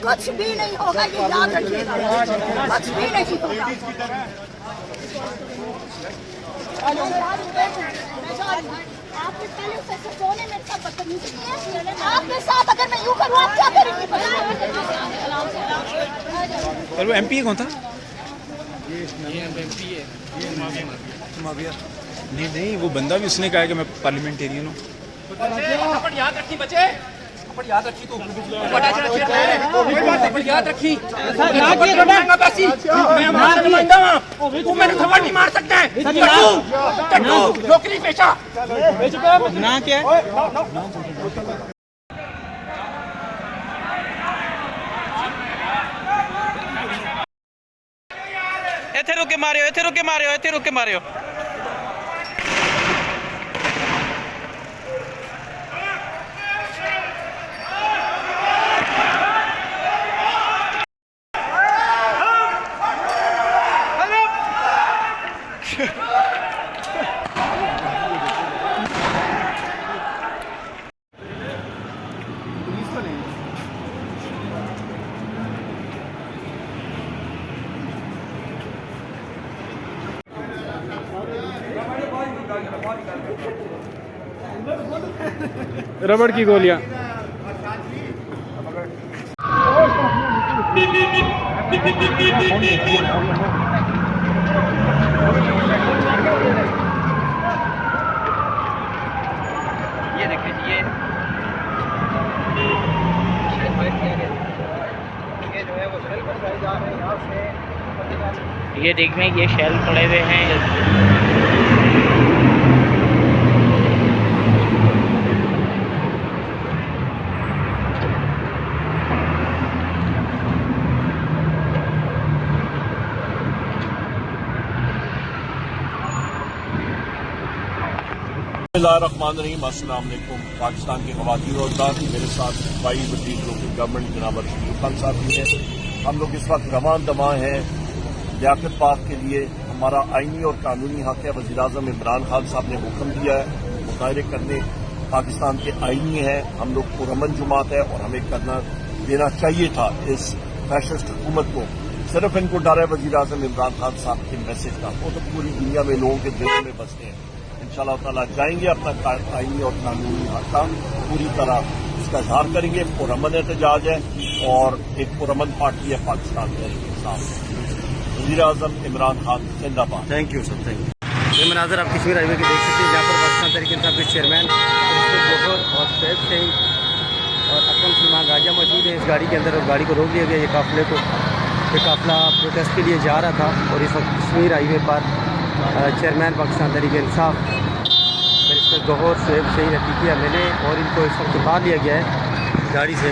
कुछ भी नहीं होगा, ये याद रखिएगा, कुछ भी नहीं होगा। आपने पहले उसे सोने में सब बदतमीजी की है। आपके साथ अगर मैं यूं करूँ आप क्या करेंगी? वो एमपी कौन था? ये एमपी है, माविया। नहीं वो बंदा भी उसने कहा है कि मैं पार्लियामेंटेरियन हूँ। याद रखी बच्चे, याद रखी तू, याद रखी। तू मेरे थप्पड़ नहीं मार सकता है। नौकरी पेशा ना क्या इथे रुके मारियो, इथे रुके मारियो, इथे रुके मारियो। रबड़ की गोलियां। ये देखिए, ये जो है वो शेल बरसाए जा रहे हैं यहाँ से। ये देख में ये शेल पड़े हुए हैं। अस्सलाम वालेकुम। पाकिस्तान के ख़वातीन और हज़रात, मेरे साथ भाई वज़ीर लोकल गवर्नमेंट जनाब रशीद खान साहब भी हैं। हम लोग इस वक्त रवान दमा हैं लियाकत पाक के लिए। हमारा आईनी और कानूनी हक है। वज़ीर-ए-आज़म इमरान खान साहब ने हुक्म दिया है मुतायरे करने, पाकिस्तान के आईनी है। हम लोग पुरअमन जुमात है और हमें करना देना चाहिए था इस फैशिस्ट हुकूमत को। सिर्फ इनको डर है वज़ीर-ए-आज़म इमरान खान साहब के मैसेज का। वो तो पूरी दुनिया में लोगों के दिलों में बसते हैं। इंशाअल्लाह ताला जाएंगे, अपना आईनी और कानूनी हक का पूरी तरह इसका इजहार करेंगे। पुरअमन एहतजाज है और एक पुरअमन पार्टी है पाकिस्तान तहरीक इंसाफ। वज़ीर-ए-आज़म इमरान खान जिंदाबाद। Thank you sir, thank you. ये मनाजर आप कश्मीर हाईवे के देख सकते हैं, जहाँ पर पाकिस्तान तहरीक इंसाफ के चेयरमैन जौहर और शोएब सिंह और अकरम सलमान राजा मौजूद हैं इस गाड़ी के अंदर, और गाड़ी को रोक दिया गया। ये काफिला प्रोटेस्ट के लिए जा रहा था और इस वक्त कश्मीर हाईवे पर चेयरमैन पाकिस्तान तहरीक इंसाफ बैरिस्टर जौहर शोएब सिंह रफीकी मिले और इनको इस वक्त बाहर लिया गया है गाड़ी से।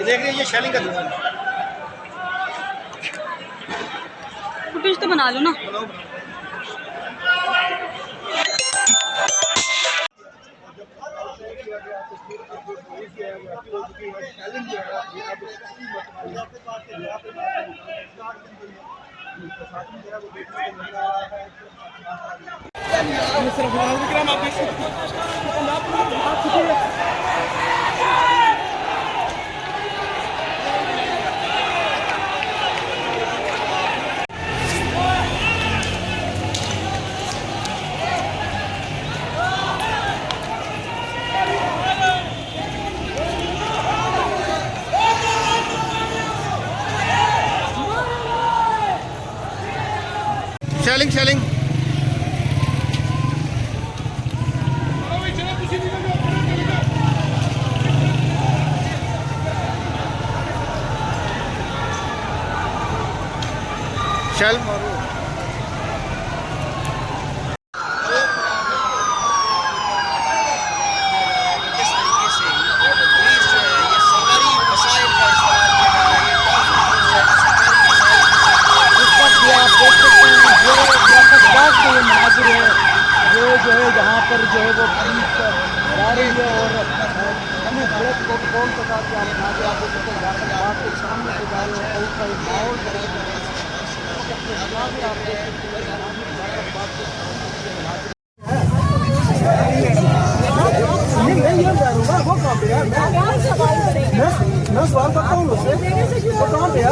देख रहे हैं ये शेलिंग का धुआं। फुटेज तो बना लो ना। शेलिंग शेलिंग शेल मारो। इस तरीके से प्लीज ये सरकारी वसाइल का इस्तेमाल किया जा रहा है। इस वक्त ये आप देख सकते हैं जो बाग के ये मनाजिर है, ये जो है यहाँ पर जो है वो पुलिस जा रही है और हमें सड़क को कौन प्रकार के आप मनाजिर आप देख सकते हैं बाग के सामने से जा रहे हैं। उसका एक माहौल मनाजिर आप देख सकते हैं बाग के मैं सवाल करता हूँ उससे वो कहाँ पे है।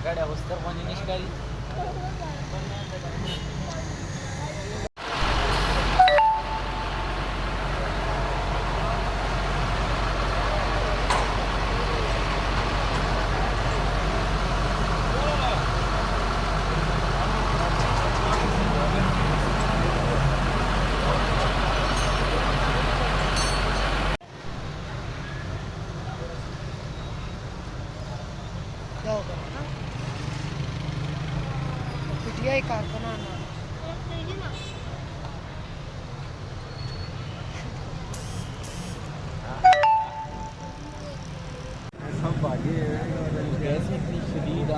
गाड्या उस्तर पाणी निघाली. पिटिया कारखाना गैस इतनी शदीद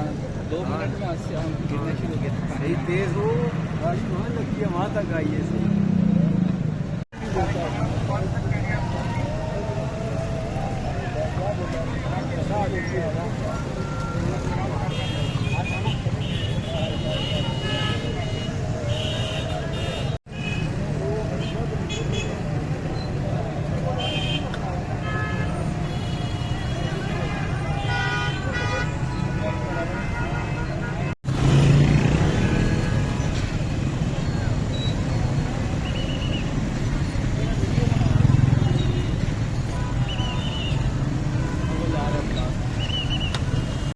2 मिनट में हम गिरना शुरू हो गया. सही तेज हो गाड़ी वहाँ लगती है वहाँ तक आई है सही.